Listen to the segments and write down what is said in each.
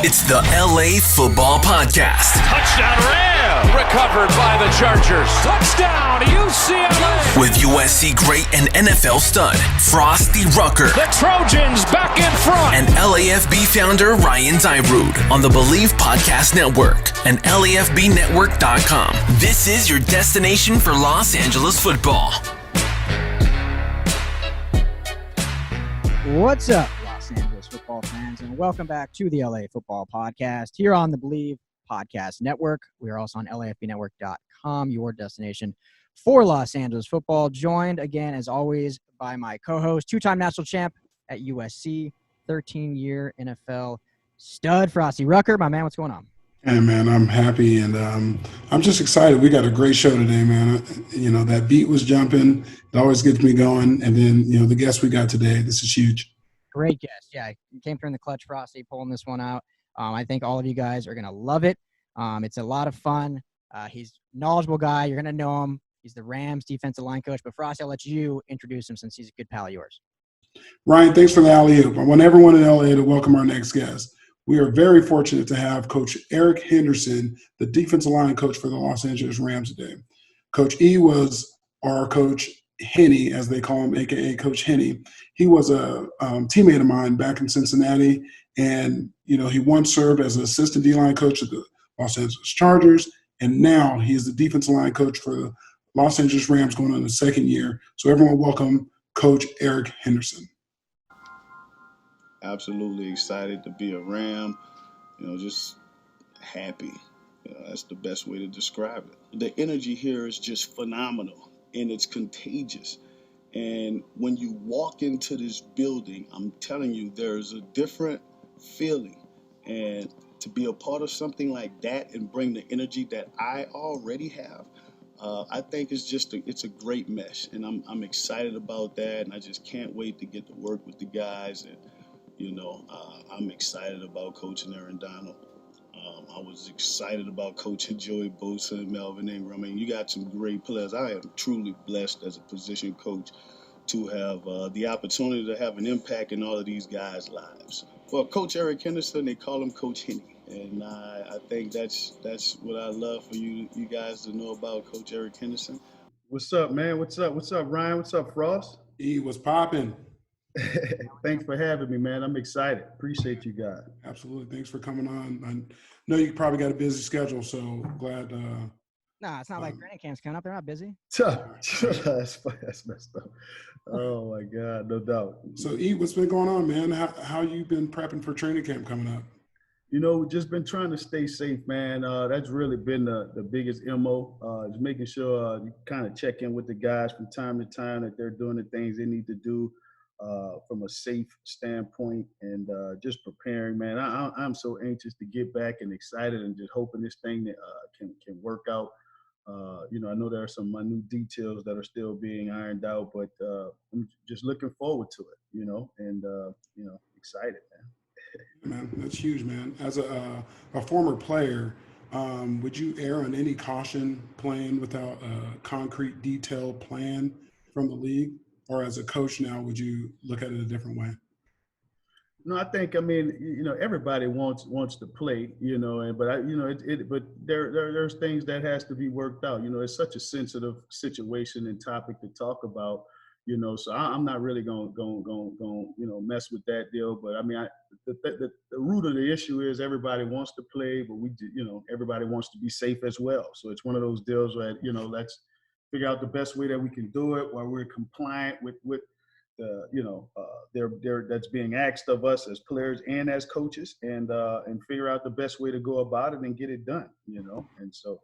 It's the LA Football Podcast. Touchdown Ram! Recovered by the Chargers. Touchdown UCLA! With USC great and NFL stud, Frostee Rucker. The Trojans back in front. And LAFB founder Ryan Dyrud on the Believe Podcast Network and LAFBnetwork.com. This is your destination for Los Angeles football. What's up, Los Angeles football fans, and welcome back to the LA Football Podcast here on the Believe Podcast Network. We are also on LAFBnetwork.com, your destination for Los Angeles football. Joined again, as always, by my co-host, two-time national champ at USC, 13-year NFL stud, Frostee Rucker. My man, what's going on? Hey, man, I'm happy, and I'm just excited. We got a great show today, man. You know, that beat was jumping. It always gets me going. And then, you know, the guest we got today, this is huge. Great guest. Yeah, you came through in the clutch, Frostee, pulling this one out. I think all of you guys are going to love it. It's a lot of fun. He's a knowledgeable guy. You're going to know him. He's the Rams defensive line coach. But, Frostee, I'll let you introduce him since he's a good pal of yours. Ryan, thanks for the alley-oop. I want everyone in LA to welcome our next guest. We are very fortunate to have Coach Henderson, the defensive line coach for the Los Angeles Rams today. Coach E was our Coach Henny, as they call him, a.k.a. Coach Henny. He was a teammate of mine back in Cincinnati, and, you know, he once served as an assistant D-line coach at the Los Angeles Chargers, and now he is the defensive line coach for the Los Angeles Rams going on his second year. So everyone welcome Coach Henderson. Absolutely excited to be a Ram, you know, just happy. You know, that's the best way to describe it. The energy here is just phenomenal, and it's contagious. And when you walk into this building, I'm telling you, there's a different feeling. And to be a part of something like that and bring the energy that I already have, I think it's a great mesh. And I'm excited about that, and I just can't wait to get to work with the guys. And you know, I'm excited about coaching Aaron Donald. I was excited about coaching Joey Bosa and Melvin Ingram. I mean, you got some great players. I am truly blessed as a position coach to have the opportunity to have an impact in all of these guys' lives. For Coach Henderson, they call him Coach Henny. And I think that's what I love for you guys to know about Coach Henderson. What's up, man? What's up, Ryan? What's up, Frost? E was popping. Thanks for having me, man. I'm excited. Appreciate you guys. Absolutely. Thanks for coming on. I know you probably got a busy schedule, so glad. Nah, it's not like training camp's coming up. They're not busy. That's messed up. Oh, my God. No doubt. So, E, what's been going on, man? How you been prepping for training camp coming up? You know, just been trying to stay safe, man. That's really been the biggest MO, is making sure you kind of check in with the guys from time to time that they're doing the things they need to do. From a safe standpoint, and just preparing, man. I'm so anxious to get back and excited and just hoping this thing that can work out. You know, I know there are some minute details that are still being ironed out, but I'm just looking forward to it, you know, and, you know, excited, man. Man, that's huge, man. As a former player, would you err on any caution playing without a concrete, detailed plan from the league? Or as a coach now, would you look at it a different way? No, I think, I mean, you know, everybody wants to play, you know, but there's things that has to be worked out. You know, it's such a sensitive situation and topic to talk about, you know, so I'm not really going you know, mess with that deal. But I mean, the root of the issue is everybody wants to play, but you know, everybody wants to be safe as well. So it's one of those deals where, you know, let's figure out the best way that we can do it while we're compliant with the, you know, that's being asked of us as players and as coaches, and figure out the best way to go about it and get it done, you know. And so,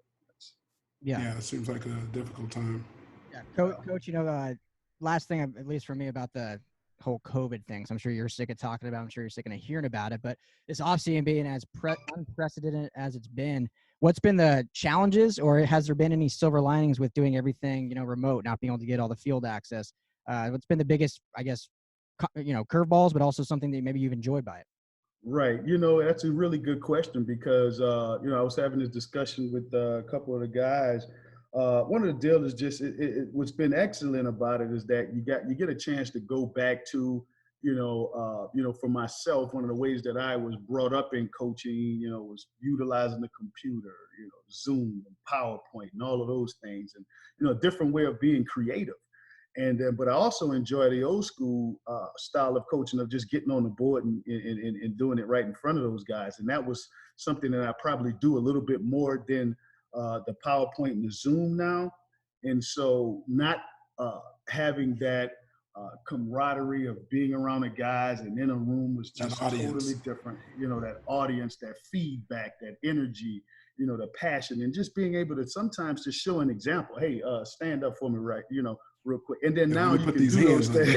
yeah, it seems like a difficult time. Yeah, Coach, you know, last thing, at least for me, about the whole COVID thing, so I'm sure you're sick of talking about it. I'm sure you're sick of hearing about it, but this offseason being as unprecedented as it's been, what's been the challenges, or has there been any silver linings with doing everything, you know, remote, not being able to get all the field access? What's been the biggest, I guess, you know, curveballs, but also something that maybe you've enjoyed by it? Right. You know, that's a really good question because, you know, I was having this discussion with a couple of the guys. One of the deals is just what's been excellent about it is that you get a chance to go back to For myself, one of the ways that I was brought up in coaching, was utilizing the computer, Zoom and PowerPoint and all of those things, and, a different way of being creative. But I also enjoy the old school style of coaching of just getting on the board and doing it right in front of those guys. And that was something that I probably do a little bit more than the PowerPoint and the Zoom now. And so not having that camaraderie of being around the guys and in a room was just totally different. That audience, that feedback, that energy, the passion, and just being able to sometimes to show an example. Hey, stand up for me, right? Real quick. And then now you can do those things.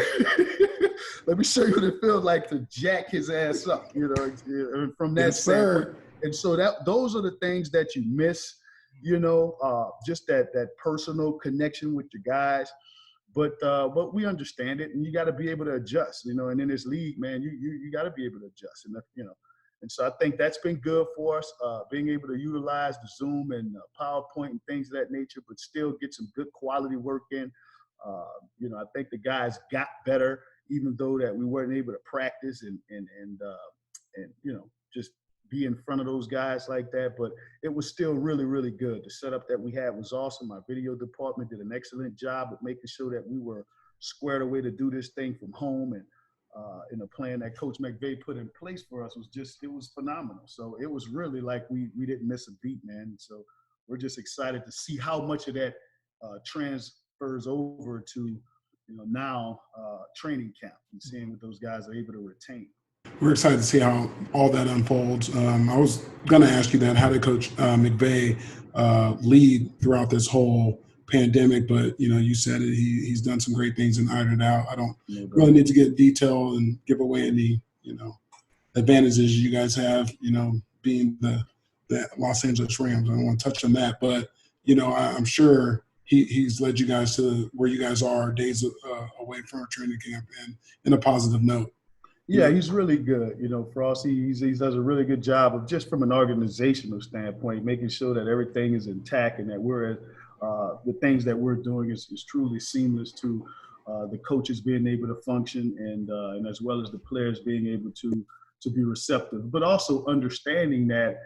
Let me show you what it feels like to jack his ass up, from that standpoint. And so those are the things that you miss, just that personal connection with your guys. But we understand it, and you got to be able to adjust, and in this league, man, you got to be able to adjust, and so I think that's been good for us, being able to utilize the Zoom and PowerPoint and things of that nature, but still get some good quality work in. I think the guys got better, even though that we weren't able to practice and just be in front of those guys like that. But it was still really, really good. The setup that we had was awesome. Our video department did an excellent job of making sure that we were squared away to do this thing from home. And the plan that Coach McVay put in place for us it was phenomenal. So it was really like we didn't miss a beat, man. So we're just excited to see how much of that transfers over to, now training camp and seeing what those guys are able to retain. We're excited to see how all that unfolds. I was going to ask you that. How did Coach McVay lead throughout this whole pandemic? But, you said it. He's done some great things and ironed it out. I don't really need to get detail and give away any, advantages you guys have, being the Los Angeles Rams. I don't want to touch on that. But, I'm sure he's led you guys to where you guys are days away from our training camp and in a positive note. Yeah, he's really good. Frostee, he does a really good job of just from an organizational standpoint, making sure that everything is intact and that the things that we're doing is truly seamless to the coaches being able to function and as well as the players being able to be receptive, but also understanding that,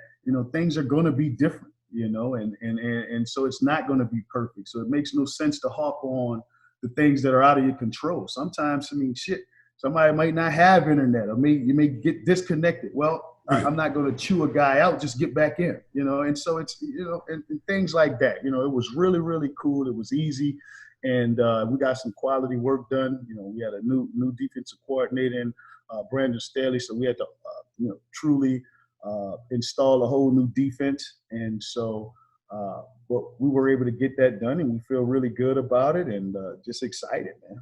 things are going to be different, and so it's not going to be perfect. So it makes no sense to harp on the things that are out of your control. Sometimes, somebody might not have internet, or you may get disconnected. Well, right. I'm not going to chew a guy out, just get back in, and so it's, and things like that. It was really, really cool. It was easy. And we got some quality work done. We had a new defensive coordinator in Brenden Stanley. So we had to, truly install a whole new defense. And so but we were able to get that done, and we feel really good about it and just excited, man.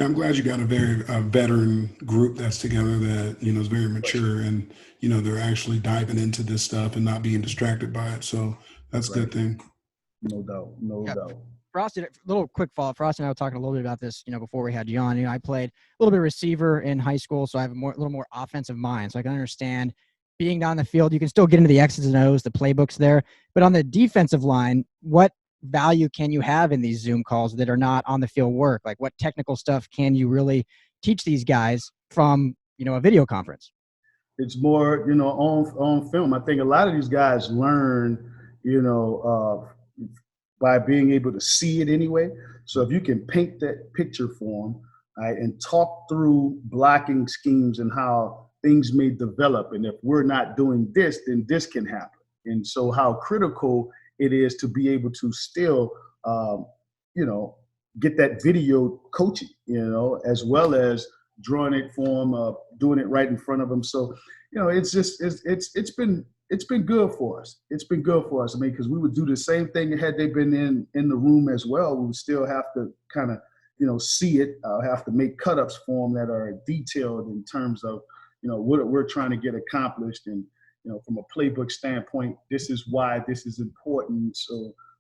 I'm glad you got a very veteran group that's together that, is very mature and, they're actually diving into this stuff and not being distracted by it. So that's a good thing. No doubt. Frostee, a little quick follow-up. Frostee and I were talking a little bit about this, before we had you on. I played a little bit of receiver in high school, so I have a little more offensive mind. So I can understand being down the field. You can still get into the X's and O's, the playbooks there. But on the defensive line, what value can you have in these Zoom calls that are not on the field work? Like, what technical stuff can you really teach these guys from, a video conference? It's more, on film. I think a lot of these guys learn, by being able to see it anyway. So if you can paint that picture for them, right, and talk through blocking schemes and how things may develop, and if we're not doing this, then this can happen. And so how critical it is to be able to still, get that video coaching, as well as drawing it for them, doing it right in front of them. So, it's been good for us. It's been good for us. Because we would do the same thing had they been in the room as well. We would still have to kind of, see it. Have to make cut-ups for them that are detailed in terms of, what we're trying to get accomplished. And, from a playbook standpoint, this is why this is important.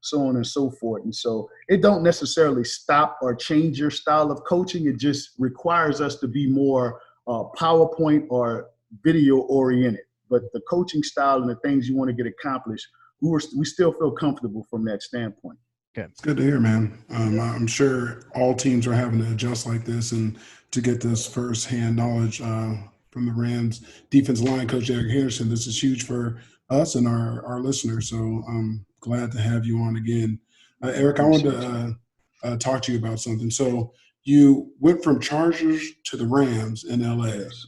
So on and so forth. And so it don't necessarily stop or change your style of coaching. It just requires us to be more PowerPoint or video oriented. But the coaching style and the things you want to get accomplished, we still feel comfortable from that standpoint. Good. It's good to hear, man. I'm sure all teams are having to adjust like this and to get this firsthand knowledge from the Rams defensive line coach Eric Henderson. This is huge for us and our listeners. So I'm glad to have you on again. Eric, I wanted to talk to you about something. So you went from Chargers to the Rams in LA. Yes.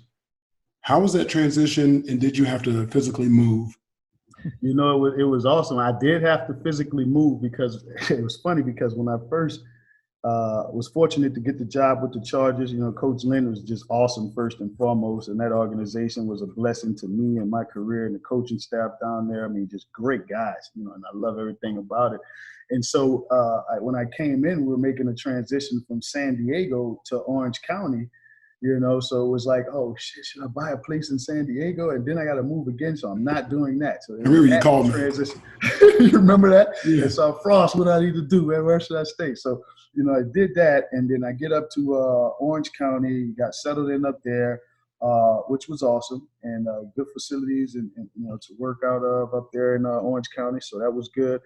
How was that transition, and did you have to physically move? You know, it was awesome. I did have to physically move because it was funny because when I first was fortunate to get the job with the Chargers, you know, Coach Lynn was just awesome first and foremost, and that organization was a blessing to me and my career and the coaching staff down there. I mean, just great guys, you know, and I love everything about it. And so when I came in, we were making a transition from San Diego to Orange County. You know, so it was like, oh, shit, should I buy a place in San Diego? And then I got to move again, so I'm not doing that. So I remember you called me. You remember that? Yeah. And so, Frost, what do I need to do, man? Where should I stay? So, you know, I did that, and then I get up to Orange County, got settled in up there, which was awesome, and good facilities and, you know, to work out of up there in Orange County, so that was good.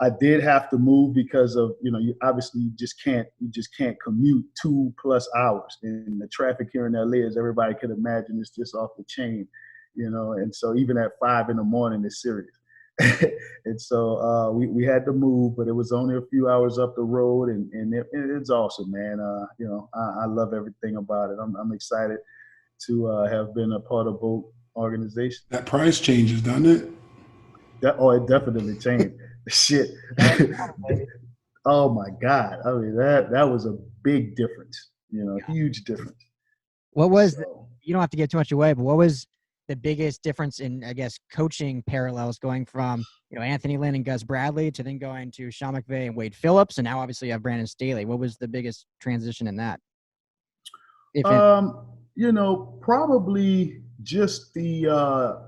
I did have to move because of, you know, you just can't commute 2+ hours. And the traffic here in LA, as everybody could imagine, is just off the chain, you know. And so even at 5 a.m, it's serious. And so we had to move, but it was only a few hours up the road, and it's awesome, man. You know, I love everything about it. I'm excited to have been a part of both organizations. That price changes, doesn't it? It definitely changed. Shit. Oh my God. I mean, that was a big difference, you know, huge difference. What was you don't have to give too much away, but what was the biggest difference in, I guess, coaching parallels going from, you know, Anthony Lynn and Gus Bradley to then going to Sean McVay and Wade Phillips, and now obviously you have Brandon Staley. What was the biggest transition in that? You know, probably just the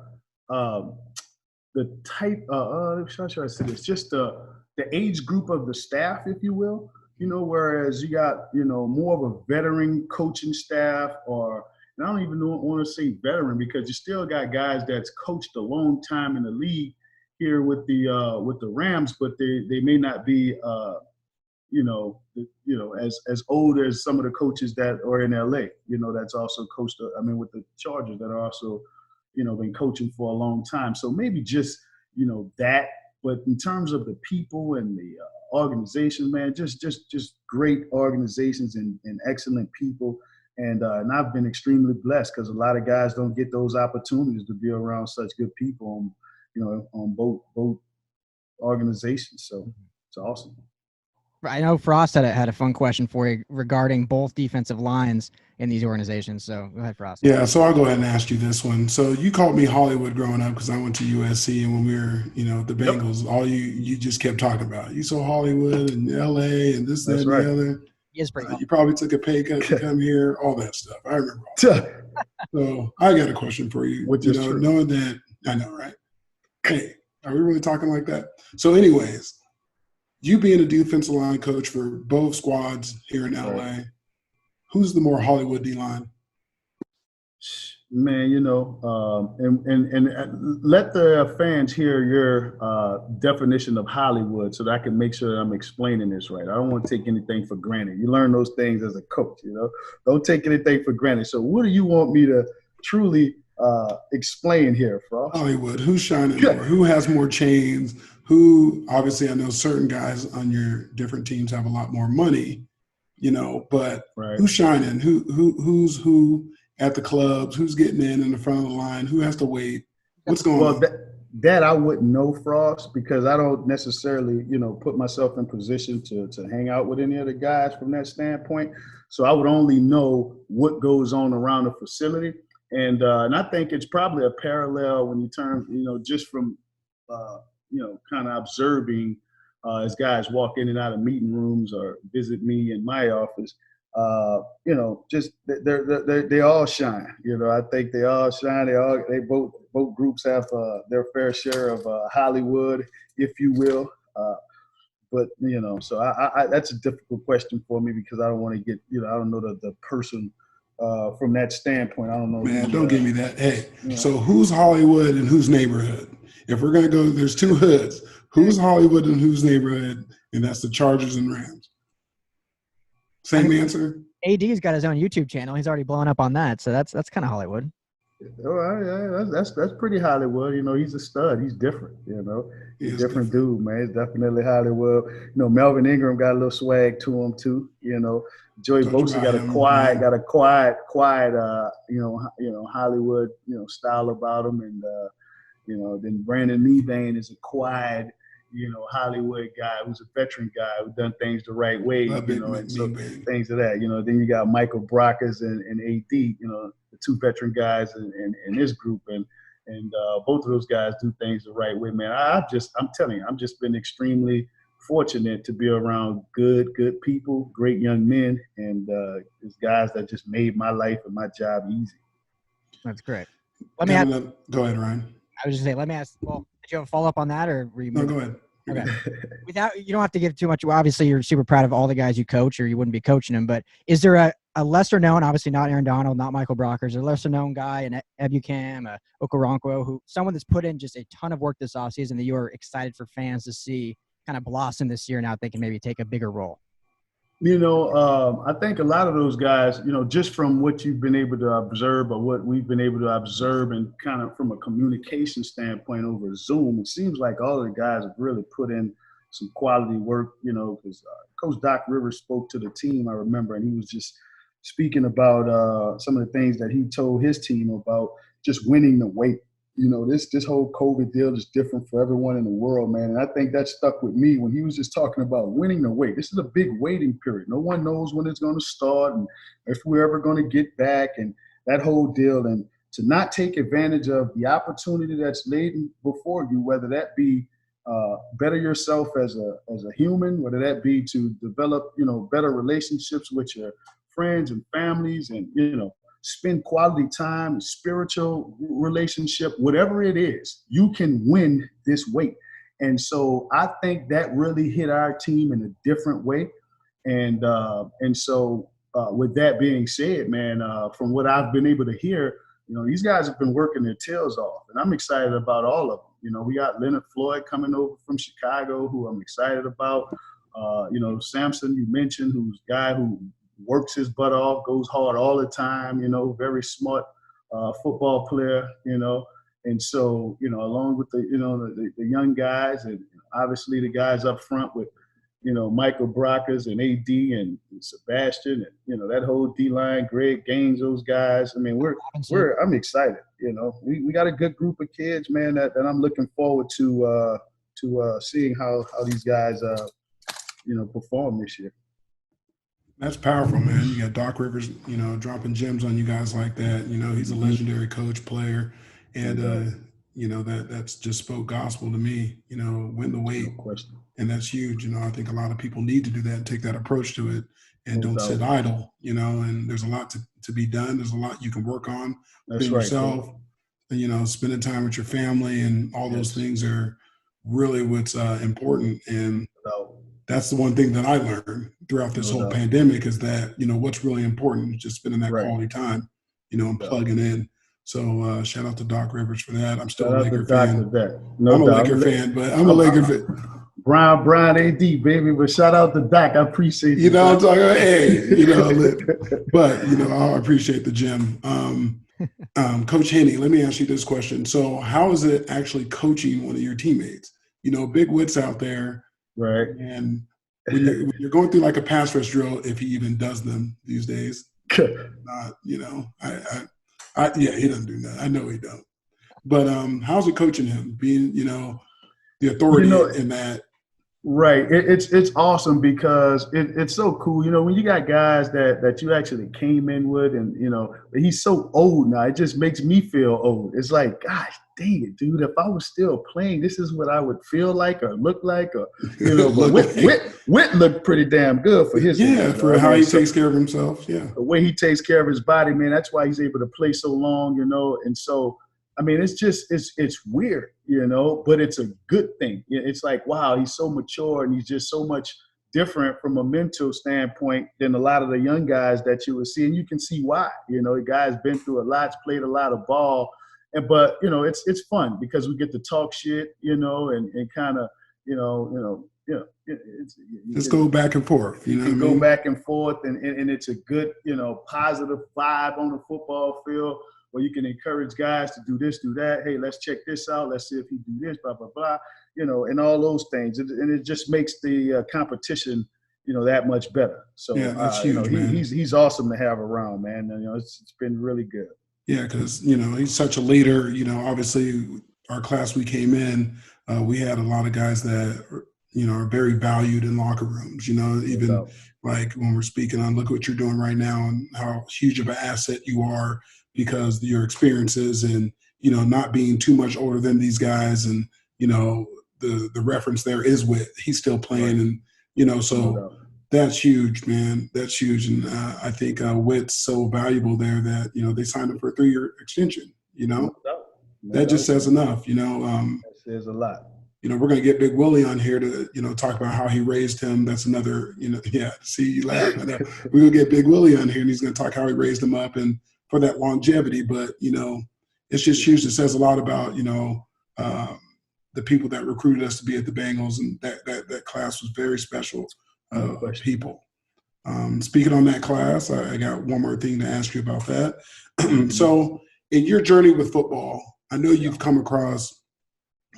type, how should I say this? Just the age group of the staff, if you will. You know, whereas you got, you know, more of a veteran coaching staff, or I don't even want to say veteran because you still got guys that's coached a long time in the league here with the Rams, but they may not be, as old as some of the coaches that are in LA. You know, that's also coached. With the Chargers that are also, you know, been coaching for a long time. So maybe just, you know, that. But in terms of the people and the organization, man, just great organizations and excellent people. And I've been extremely blessed because a lot of guys don't get those opportunities to be around such good people, on both organizations. So it's awesome. I know Frost had a fun question for you regarding both defensive lines in these organizations. So go ahead, Frost. Yeah, so I'll go ahead and ask you this one. So you called me Hollywood growing up because I went to USC, and when we were, you know, the Bengals, all you just kept talking about. You saw Hollywood and LA and this, that, and the other. He is pretty you probably took a pay cut to come here, all that stuff. I remember all that. So I got a question for you. Which is true. Knowing that, I know, right? Hey, are we really talking like that? So anyways, you being a defensive line coach for both squads here in LA, who's the more Hollywood D-line? Man, you know, and let the fans hear your definition of Hollywood so that I can make sure that I'm explaining this right. I don't want to take anything for granted. You learn those things as a coach, you know. Don't take anything for granted. So what do you want me to truly explain here, Frost? Hollywood, who's shining more? Who has more chains? Who, obviously, I know certain guys on your different teams have a lot more money, you know, but who's shining? Who's who at the clubs? Who's getting in the front of the line? Who has to wait? What's going on? That I wouldn't know, Frost, because I don't necessarily, you know, put myself in position to hang out with any of the guys from that standpoint. So I would only know what goes on around the facility. And I think it's probably a parallel when you turn, you know, just from kind of observing as guys walk in and out of meeting rooms or visit me in my office, just they all shine. You know, I think they all shine. They both groups have their fair share of Hollywood, if you will. But, you know, so I that's a difficult question for me because I don't want to get, you know, I don't know the person from that standpoint. I don't know. Man, don't give me that. Hey, so who's Hollywood and who's neighborhood? If we're going to go, there's two hoods. Who's Hollywood and whose neighborhood? And that's the Chargers and Rams. Same answer? AD's got his own YouTube channel. He's already blown up on that, so that's kind of Hollywood. All right, that's pretty Hollywood. He's a stud. He's different. He's a different dude, man. He's definitely Hollywood. Melvin Ingram got a little swag to him too. Joey Bosa got a quiet, Hollywood, style about him, and then Brandon Meebane is a quiet, Hollywood guy who's a veteran guy who's done things the right way, and so things of that. Then you got Michael Brockers and AD, the two veteran guys in this group, and both of those guys do things the right way, man. I'm telling you, I've just been extremely fortunate to be around good people, great young men, and these guys that just made my life and my job easy. That's great. Go ahead, Ryan. I was just saying, let me ask. Well, did you have a follow up on that, or were you? No, go ahead. Okay. You don't have to give too much. Obviously, you're super proud of all the guys you coach, or you wouldn't be coaching them. But is there a lesser known, obviously not Aaron Donald, not Michael Brockers, a lesser known guy, an Ebucam, Okoronkwo, someone that's put in just a ton of work this offseason that you are excited for fans to see kind of blossom this year? Now they can maybe take a bigger role. I think a lot of those guys, just from what you've been able to observe or what we've been able to observe and kind of from a communication standpoint over Zoom, it seems like all of the guys have really put in some quality work, because Coach Doc Rivers spoke to the team, I remember, and he was just speaking about some of the things that he told his team about just winning the weight. This whole COVID deal is different for everyone in the world, man. And I think that stuck with me when he was just talking about winning the weight. This is a big waiting period. No one knows when it's going to start and if we're ever going to get back and that whole deal. And to not take advantage of the opportunity that's laid before you, whether that be better yourself as a human, whether that be to develop, better relationships with your friends and families and, spend quality time, spiritual relationship, whatever it is, you can win this weight. And so I think that really hit our team in a different way. And so with that being said, man, from what I've been able to hear, these guys have been working their tails off, and I'm excited about all of them. We got Leonard Floyd coming over from Chicago, who I'm excited about. Samson, you mentioned, who's a guy who works his butt off, goes hard all the time, very smart football player, and so, along with the young guys and obviously the guys up front with, Michael Brockers and AD and Sebastian and, that whole D-line, Greg Gaines, those guys. I mean, I'm excited, we got a good group of kids, man, that I'm looking forward to seeing how these guys, perform this year. That's powerful, man. You got Doc Rivers, dropping gems on you guys like that. He's a legendary coach, player, and that's just spoke gospel to me. Win the weight, no question. And that's huge. I think a lot of people need to do that and take that approach to it, and don't sit idle. And there's a lot to be done. There's a lot you can work on for yourself. And, spending time with your family and all those things are really what's important. And that's the one thing that I learned throughout this whole pandemic is that, what's really important is just spending that quality time, and plugging in. So shout out to Doc Rivers for that. I'm still a Laker fan. I'm a Laker fan, but I'm a Laker fan. Brown AD, baby, but shout out to Doc. I appreciate you. I'm talking about, hey, but, I appreciate the gym. Coach Henny, let me ask you this question. So how is it actually coaching one of your teammates? Big wits out there. Right. And when you're going through like a pass rush drill, if he even does them these days, not, he doesn't do that. I know he don't. But how's it coaching him, being, the authority in that? Right. It's awesome because it's so cool. When you got guys that you actually came in with and, he's so old now, it just makes me feel old. It's like, gosh, dang it, dude, if I was still playing, this is what I would feel like or look like or, but Whit looked pretty damn good for his age, for how he takes care of himself. Yeah. The way he takes care of his body, man, that's why he's able to play so long, and so I mean, it's just it's weird, but it's a good thing. It's like, wow, he's so mature and he's just so much different from a mental standpoint than a lot of the young guys that you would see. And you can see why. The guy's been through a lot, played a lot of ball. But, it's fun because we get to talk shit, and kind of, Just go back and forth. You know, you go back and forth, and it's a good, positive vibe on the football field where you can encourage guys to do this, do that. Hey, let's check this out. Let's see if he do this, blah, blah, blah, and all those things. And it just makes the competition, that much better. So, yeah, that's huge, man. He's awesome to have around, man. And, it's been really good. Yeah, because, he's such a leader. Obviously our class we came in, we had a lot of guys that, are very valued in locker rooms, even like when we're speaking on, look what you're doing right now and how huge of an asset you are because of your experiences and, not being too much older than these guys. And, the reference there is Witt. He's still playing and, so that's huge, man. That's huge. And I think Witt's so valuable there that, they signed him for a 3-year extension, that just says enough, that says a lot. We're going to get Big Willie on here to, talk about how he raised him. That's another, see you laugh. We're going to get Big Willie on here and he's going to talk how he raised him up and for that longevity. But, it's just huge. It says a lot about, the people that recruited us to be at the Bengals, and that class was very special people. Speaking on that class, I got one more thing to ask you about that. So in your journey with football, I know you've come across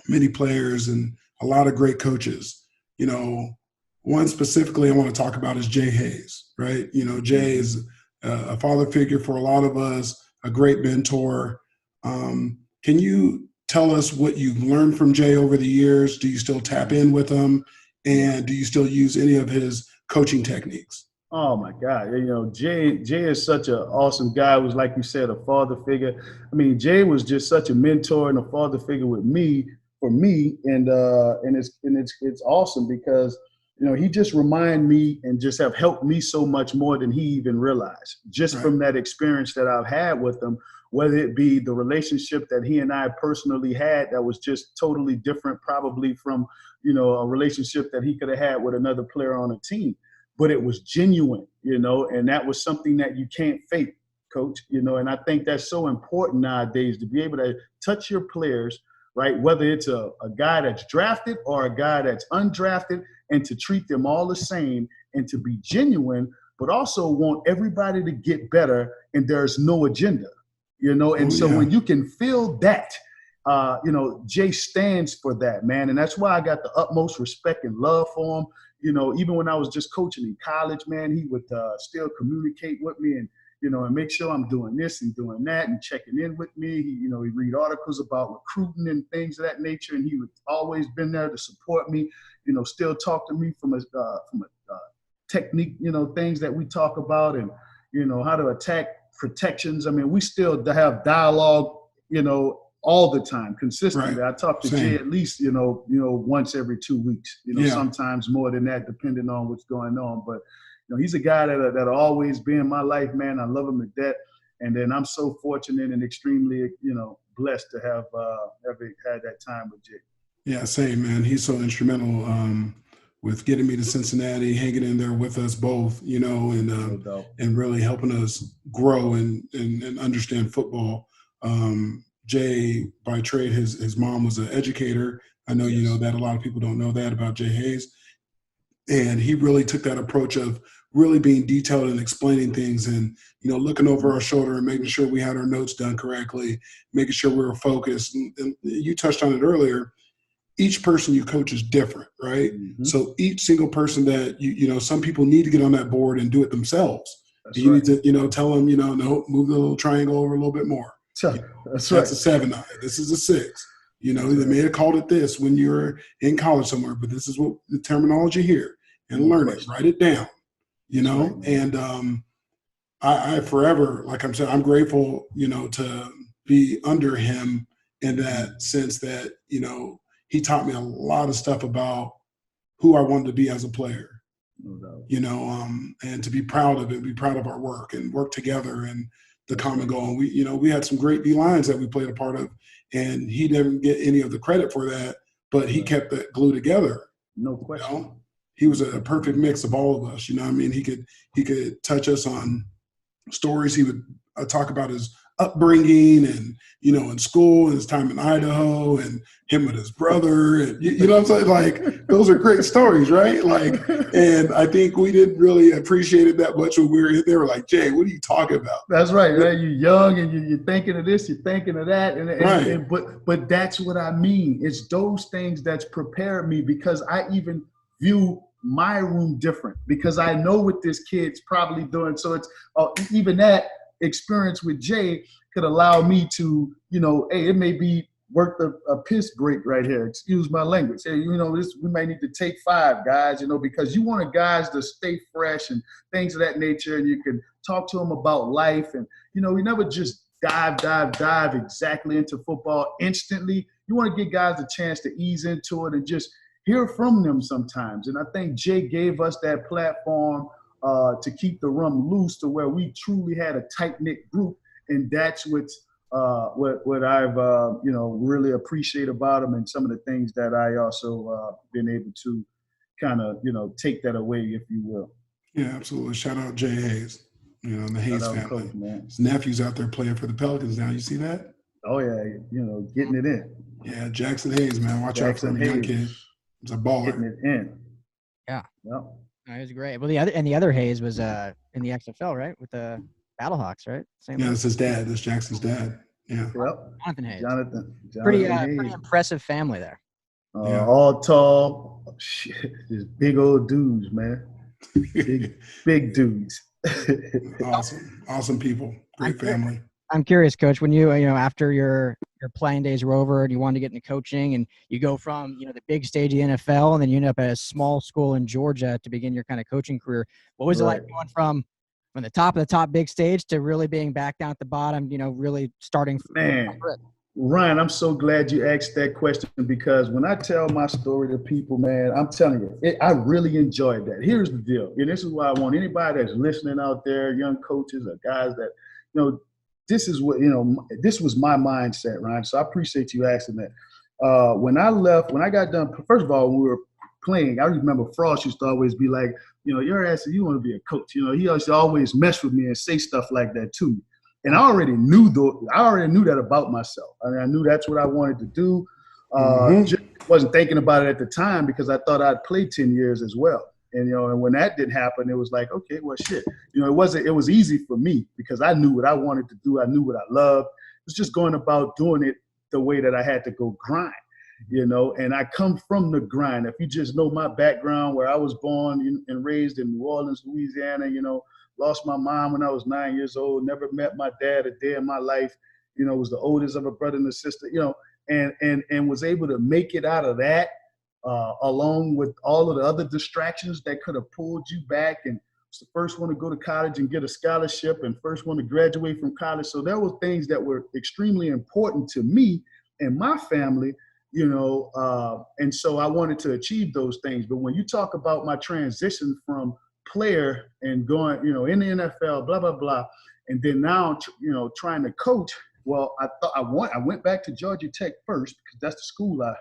many players and a lot of great coaches. One specifically I want to talk about is Jay Hayes, right? Jay is a father figure for a lot of us, a great mentor. Can you tell us what you've learned from Jay over the years? Do you still tap in with him? And do you still use any of his coaching techniques? Oh my God. Jay is such an awesome guy. He was, like you said, a father figure. I mean, Jay was just such a mentor and a father figure for me. And it's awesome because, he just reminded me and just have helped me so much more than he even realized just from that experience that I've had with him, whether it be the relationship that he and I personally had that was just totally different, probably from, a relationship that he could have had with another player on a team. But it was genuine, and that was something that you can't fake, Coach, and I think that's so important nowadays to be able to touch your players, right? Whether it's a guy that's drafted or a guy that's undrafted, and to treat them all the same and to be genuine, but also want everybody to get better and there's no agenda, when you can feel that, Jay stands for that, man. And that's why I got the utmost respect and love for him. Even when I was just coaching in college, man, he would still communicate with me and, and make sure I'm doing this and doing that and checking in with me. He'd read articles about recruiting and things of that nature. And he would always been there to support me, still talk to me from a technique, things that we talk about and, how to attack protections. I mean, we still have dialogue, all the time, consistently. Right. I talk to Jay at least, once every 2 weeks, sometimes more than that, depending on what's going on. But, he's a guy that'll always be in my life, man. I love him to death. And then I'm so fortunate and extremely, blessed to have had that time with Jay. Yeah, same, man. He's so instrumental with getting me to Cincinnati, hanging in there with us both, and really helping us grow and understand football. Jay, by trade, his mom was an educator. I know you know that. A lot of people don't know that about Jay Hayes. And he really took that approach of really being detailed and explaining things and, looking over our shoulder and making sure we had our notes done correctly, making sure we were focused. And you touched on it earlier. Each person you coach is different, right? Mm-hmm. So each single person that, some people need to get on that board and do it themselves. You need to, tell them, no, move the little triangle over a little bit more. That's a 7. This is a 6. They may have called it this when you were in college somewhere, but this is what the terminology here, and learn it, write it down, and I forever, like I'm saying, I'm grateful, to be under him in that sense that, he taught me a lot of stuff about who I wanted to be as a player, and to be proud of it, be proud of our work and work together and the common goal. And we had some great D-lines that we played a part of, and he didn't get any of the credit for that, but he kept that glue together. No question. He was a perfect mix of all of us. He could touch us on stories. He would talk about his upbringing and, in school and his time in Idaho and him and his brother. And, you know what I'm saying? Like, those are great stories, right? Like, and I think we didn't really appreciate it that much when we were in there. We're like, Jay, what are you talking about? That's right. You're young and you're thinking of this, you're thinking of that. But that's what I mean. It's those things that's prepared me, because I even view my room different, because I know what this kid's probably doing. So it's even that experience with Jay could allow me to, hey, it may be worth a piss break right here. Excuse my language. Hey, we might need to take 5 guys, because you want guys to stay fresh and things of that nature. And you can talk to them about life. And, we never just dive exactly into football instantly. You want to give guys a chance to ease into it and just hear from them sometimes. And I think Jay gave us that platform to keep the room loose, to where we truly had a tight-knit group. And that's what I've really appreciate about him, and some of the things that I also been able to kind of take that away, if you will. Yeah, absolutely. Shout out Jay Hayes, and the Hayes family. Coach, man. His nephew's out there playing for the Pelicans now. You see that? Oh yeah, getting it in. Yeah, Jackson Hayes, man. Watch out for him, young kid. He's a baller. Getting it in. Yeah. Yep. It was great. Well, the other Hayes was in the XFL, right, with the Battlehawks, right? Same. Yeah, that's his dad. That's Jackson's dad. Yeah. Yep. Jonathan Hayes. Jonathan pretty Hayes. impressive family there. All tall, just big old dudes, man. Big dudes. Awesome people. Great family. I'm curious, Coach, when you after your playing days were over and you wanted to get into coaching, and you go from the big stage of the NFL, and then you end up at a small school in Georgia to begin your kind of coaching career. What was it like going from the top of the top big stage to really being back down at the bottom, really starting from Ryan, I'm so glad you asked that question, because when I tell my story to people, man, I'm telling you, I really enjoyed that. Here's the deal, and this is why I want anybody that's listening out there, young coaches or guys that, this is what, this was my mindset, Ryan. So I appreciate you asking that. When I got done, first of all, when we were playing, I remember Frost used to always be like, your ass, you want to be a coach. He used to always mess with me and say stuff like that to me. And I already knew that about myself. I mean, I knew that's what I wanted to do. Just wasn't thinking about it at the time, because I thought I'd play 10 years as well. And, and when that didn't happen, it was like, okay, well, shit. It was easy for me, because I knew what I wanted to do. I knew what I loved. It was just going about doing it the way that I had to go grind, and I come from the grind. If you just know my background, where I was born and raised in New Orleans, Louisiana, lost my mom when I was 9 years old, never met my dad a day in my life, was the oldest of a brother and a sister, and was able to make it out of that, along with all of the other distractions that could have pulled you back, and was the first one to go to college and get a scholarship, and first one to graduate from college. So there were things that were extremely important to me and my family, and so I wanted to achieve those things. But when you talk about my transition from player and going, in the NFL, blah, blah, blah, and then now, trying to coach, well, I went back to Georgia Tech first, because that's the school I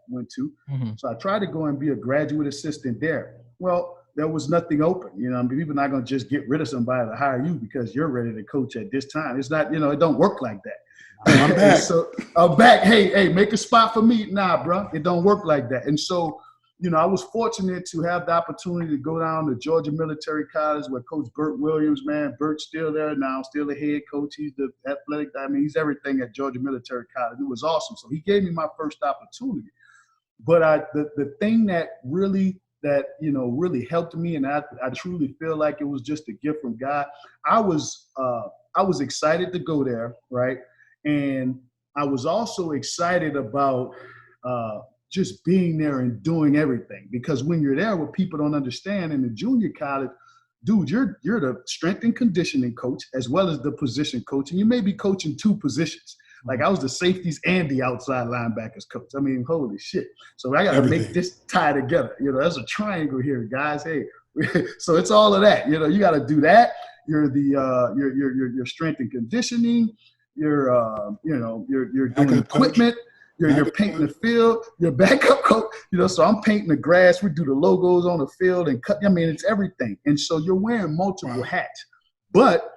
went to. Mm-hmm. So I tried to go and be a graduate assistant there. Well, there was nothing open. People are not going to just get rid of somebody to hire you because you're ready to coach at this time. It's not, it don't work like that. I'm back. So I'm back. Hey, make a spot for me. Nah, bro, it don't work like that. And so, I was fortunate to have the opportunity to go down to Georgia Military College, where Coach Burt Williams, man, Burt's still there now, still the head coach. He's the athletic, he's everything at Georgia Military College. It was awesome. So he gave me my first opportunity. But the thing that really helped me, and I truly feel like it was just a gift from God. I was excited to go there, right? And I was also excited about just being there and doing everything, because when you're there, what people don't understand in the junior college, dude, you're the strength and conditioning coach as well as the position coach, and you may be coaching 2 positions. Like, I was the safeties and the outside linebackers coach. I mean, holy shit! So I got to make this tie together. There's a triangle here, guys. Hey, so it's all of that. You got to do that. You're your strength and conditioning. You're doing equipment. You're painting the field, your backup coach, so I'm painting the grass. We do the logos on the field and cut. It's everything. And so you're wearing multiple hats. But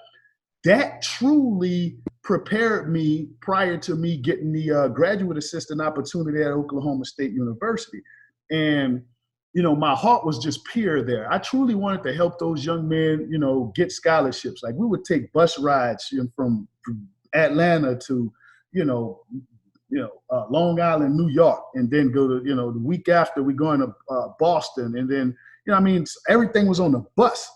that truly prepared me prior to me getting the graduate assistant opportunity at Oklahoma State University. And, you know, my heart was just pure there. I truly wanted to help those young men, you know, get scholarships. Like we would take bus rides, you know, from Atlanta to, Long Island, New York, and then go to, you know, the week after we going to Boston. And then, you know, I mean, everything was on the bus.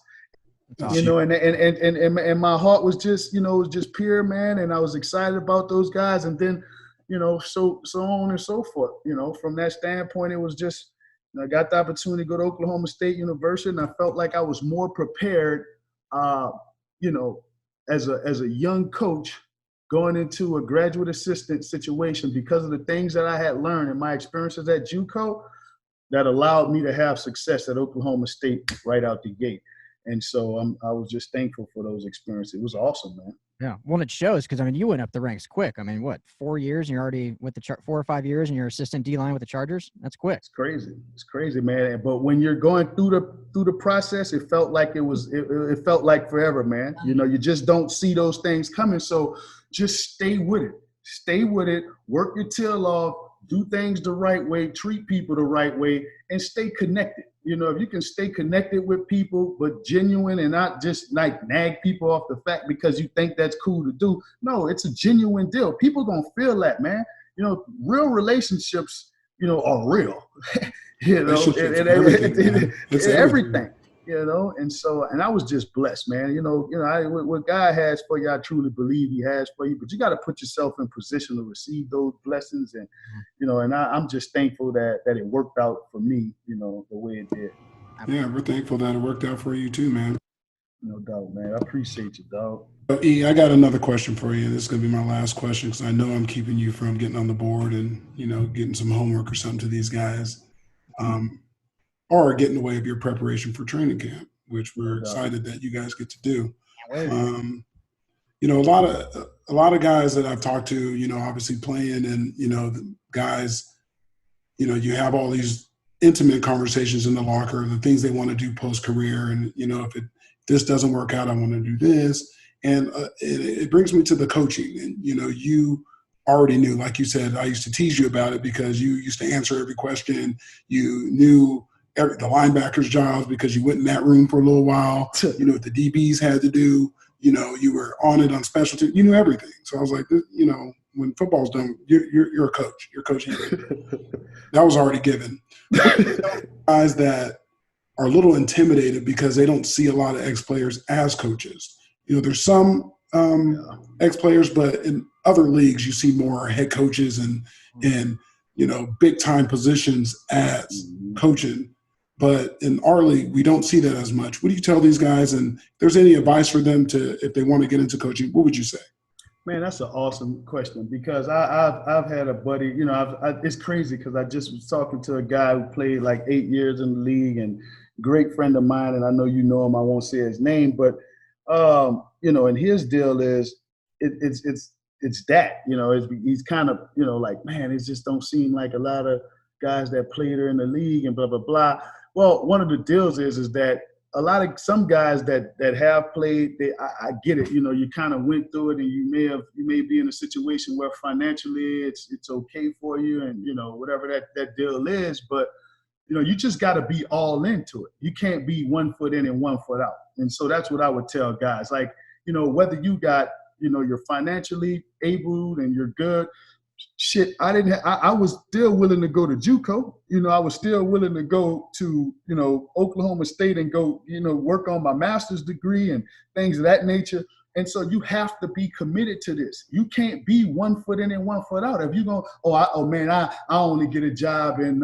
You know, and my heart was just, you know, it was just pure, man. And I was excited about those guys. And then, you know, so on and so forth. You know, from that standpoint, it was just, you know, I got the opportunity to go to Oklahoma State University, and I felt like I was more prepared, you know, as a young coach going into a graduate assistant situation because of the things that I had learned in my experiences at JUCO that allowed me to have success at Oklahoma State right out the gate. And so I was just thankful for those experiences. It was awesome, man. Yeah. Well, it shows because, I mean, you went up the ranks quick. I mean, what, 4 years and you're already with the 4 or 5 years and you're assistant D-line with the Chargers? That's quick. It's crazy. It's crazy, man. But when you're going through the process, it felt like it felt like forever, man. You know, you just don't see those things coming. So just stay with it. Stay with it. Work your tail off. Do things the right way. Treat people the right way. And stay connected. You know, if you can stay connected with people, but genuine and not just like nag people off the fact because you think that's cool to do. No, it's a genuine deal. People gonna feel that, man. You know, real relationships, you know, are real. You know, it's everything. You know, and I was just blessed, man. You know, what God has for you, I truly believe He has for you. But you got to put yourself in position to receive those blessings, and you know, and I'm just thankful that it worked out for me, you know, the way it did. Yeah, we're thankful that it worked out for you too, man. No doubt, man. I appreciate you, dog. So, E, I got another question for you. This is gonna be my last question because I know I'm keeping you from getting on the board and, you know, getting some homework or something to these guys. Or get in the way of your preparation for training camp, which we're excited that you guys get to do. You know, a lot of guys that I've talked to, you know, obviously playing and, you know, the guys, you know, you have all these intimate conversations in the locker, the things they want to do post-career. And, you know, if this doesn't work out, I want to do this. And it brings me to the coaching. And, you know, you already knew, like you said, I used to tease you about it because you used to answer every question. You knew the linebackers' jobs because you went in that room for a little while. You know what the DBs had to do. You know, you were on it on special teams. You knew everything. So I was like, you know, when football's done, you're a coach. You're coaching. That was already given. Guys that are a little intimidated because they don't see a lot of ex-players as coaches. You know, there's some ex-players, but in other leagues you see more head coaches and you know, big-time positions as coaching. But in our league, we don't see that as much. What do you tell these guys? And if there's any advice for them if they want to get into coaching, what would you say? Man, that's an awesome question because I've had a buddy, you know, it's crazy because I just was talking to a guy who played like 8 years in the league and great friend of mine, and I know you know him. I won't say his name, but you know, and his deal is it's that, you know, he's kind of, you know, like, man, it just don't seem like a lot of guys that played her in the league and blah, blah, blah. Well, one of the deals is that some guys that have played, I get it. You know, you kind of went through it and you may be in a situation where financially it's okay for you and, you know, whatever that deal is. But, you know, you just got to be all into it. You can't be 1 foot in and 1 foot out. And so that's what I would tell guys. Like, you know, whether you got, you know, you're financially able and you're good, shit, I was still willing to go to JUCO. You know, I was still willing to go to, you know, Oklahoma State and go, you know, work on my master's degree and things of that nature. And so you have to be committed to this. You can't be 1 foot in and 1 foot out. If you go, I only get a job in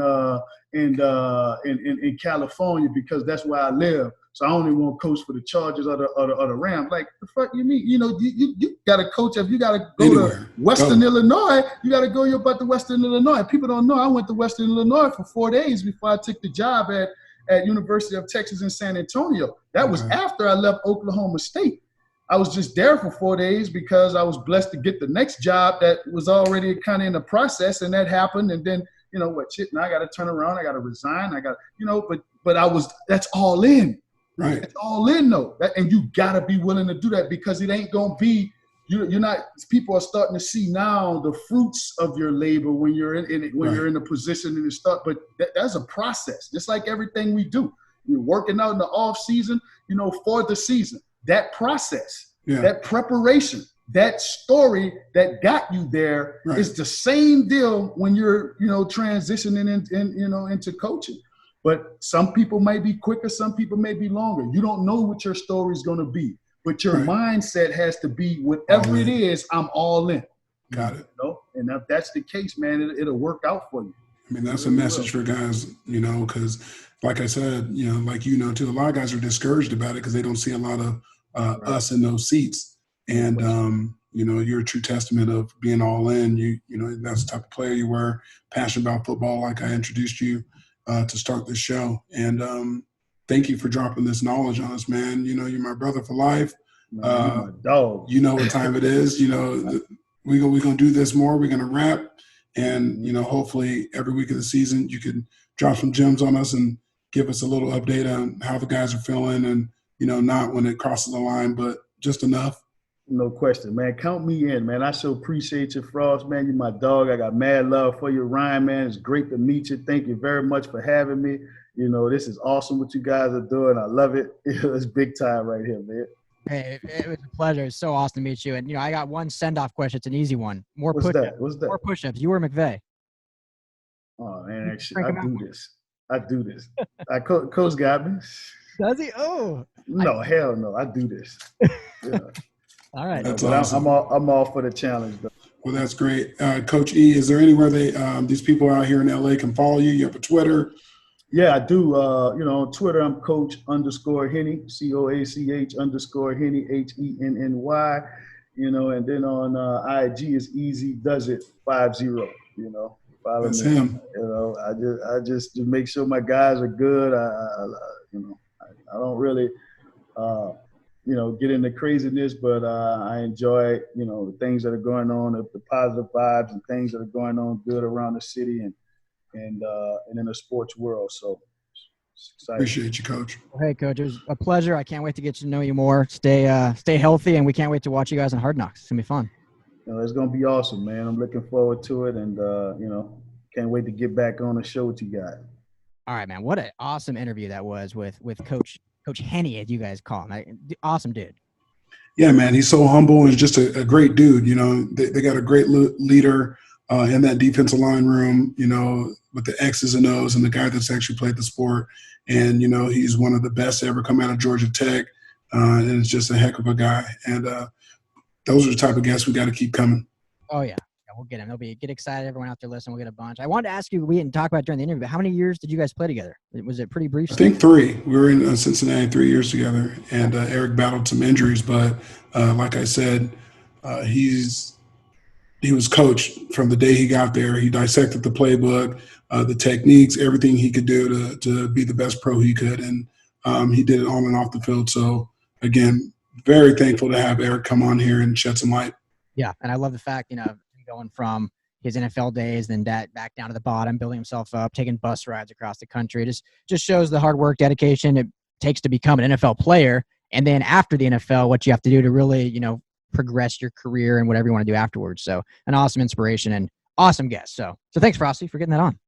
California because that's where I live. So I only want to coach for the Chargers or the Rams. Like, the fuck you mean? You know, you got to coach. If you got to go to Western Illinois, you got to go your butt to Western Illinois. People don't know I went to Western Illinois for 4 days before I took the job at University of Texas in San Antonio. That was after I left Oklahoma State. I was just there for 4 days because I was blessed to get the next job that was already kind of in the process, and that happened. And then, you know what, shit, now I got to turn around. I got to resign. You know, but that's all in. Right. It's all in though. And you got to be willing to do that because it ain't going to be You're not. People are starting to see now the fruits of your labor when you're in it, when you're in a position to start. But that's a process, just like everything we do. You're working out in the off season, for the season. That process, that preparation, that story that got you there is the same deal when you're, transitioning into coaching. But some people may be quicker, some people may be longer. You don't know what your story is going to be, but your mindset has to be whatever it is. I'm all in. Got it. And if that's the case, man, it'll work out for you. I mean, that's a message for guys, because like I said, like too, a lot of guys are discouraged about it because they don't see a lot of us in those seats. And, you're a true testament of being all in. That's the type of player you were, passionate about football, like I introduced you to start this show. And thank you for dropping this knowledge on us, man. You're my brother for life. Man, you're my dog. You know what time it is. We're going to do this more. We're going to wrap. And, hopefully every week of the season you can drop some gems on us and give us a little update on how the guys are feeling and, not when it crosses the line, but just enough. No question, man. Count me in, man. I so appreciate you, Frost, man. You're my dog. I got mad love for you, Ryan, man. It's great to meet you. Thank you very much for having me. This is awesome what you guys are doing. I love it. It's big time right here, man. Hey, it was a pleasure. It's so awesome to meet you. And, I got one send-off question. It's an easy one. What's that? More push-ups. You or McVay? Oh, man, actually, I do this. Coach got me. Does he? Oh. No, hell no. I do this. Yeah. All right. That's awesome. I'm all for the challenge, though. Well, that's great. Coach E, is there anywhere these people out here in LA can follow you? You have a Twitter? Yeah, I do. On Twitter, I'm Coach _Henny, COACH _Henny, HENNY. And then on IG is Easy Does It 50. Follow That's me. him. I just to make sure my guys are good. I don't really, get into craziness, but I enjoy, the things that are going on, the positive vibes and things that are going on good around the city and in the sports world. So excited. Appreciate you, Coach. Well, hey, Coach, it was a pleasure. I can't wait to get to know you more. Stay healthy, and we can't wait to watch you guys on Hard Knocks. It's going to be fun. It's going to be awesome, man. I'm looking forward to it, and, can't wait to get back on the show with you guys. All right, man. What an awesome interview that was with Coach Henny, as you guys call him. Awesome dude. Yeah, man. He's so humble and just a great dude. They got a great leader in that defensive line room, with the X's and O's and the guy that's actually played the sport. And, he's one of the best to ever come out of Georgia Tech. And it's just a heck of a guy. And those are the type of guests we got to keep coming. Oh, yeah. We'll get him. Get excited. Everyone out there listening, we'll get a bunch. I wanted to ask you, we didn't talk about it during the interview, but how many years did you guys play together? Was it pretty brief? I think 3. We were in Cincinnati 3 years together, and Eric battled some injuries. But like I said, he was coach from the day he got there. He dissected the playbook, the techniques, everything he could do to be the best pro he could. And he did it on and off the field. So, again, very thankful to have Eric come on here and shed some light. Yeah, and I love the fact, going from his NFL days, then back down to the bottom, building himself up, taking bus rides across the country. It just shows the hard work, dedication it takes to become an NFL player. And then after the NFL, what you have to do to really, progress your career and whatever you want to do afterwards. So an awesome inspiration and awesome guest. So thanks, Frostee, for getting that on.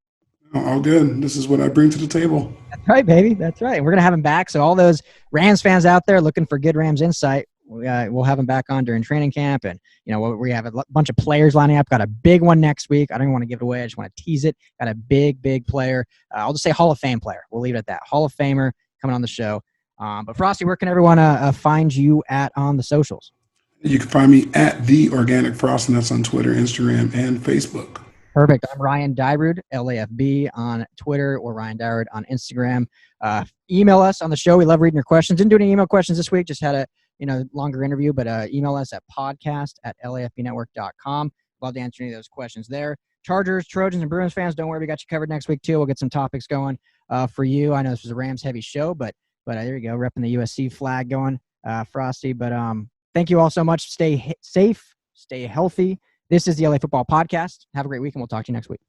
All good. This is what I bring to the table. That's right, baby. That's right. We're going to have him back. So all those Rams fans out there looking for good Rams insight, we'll have him back on during training camp. And, we have a bunch of players lining up. Got a big one next week. I don't even want to give it away. I just want to tease it. Got a big, big player. I'll just say Hall of Fame player. We'll leave it at that. Hall of Famer coming on the show. But Frostee, where can everyone find you on the socials? You can find me at The Organic Frost, and that's on Twitter, Instagram, and Facebook. Perfect. I'm Ryan Dyrud, LAFB on Twitter, or Ryan Dyrud on Instagram. Email us on the show. We love reading your questions. Didn't do any email questions this week. Just had a longer interview, but email us at podcast@lafbnetwork.com. Love to answer any of those questions there. Chargers, Trojans, and Bruins fans, don't worry. We got you covered next week, too. We'll get some topics going for you. I know this was a Rams-heavy show, but there you go, repping the USC flag going, Frostee. But thank you all so much. Stay safe. Stay healthy. This is the LA Football Podcast. Have a great week, and we'll talk to you next week.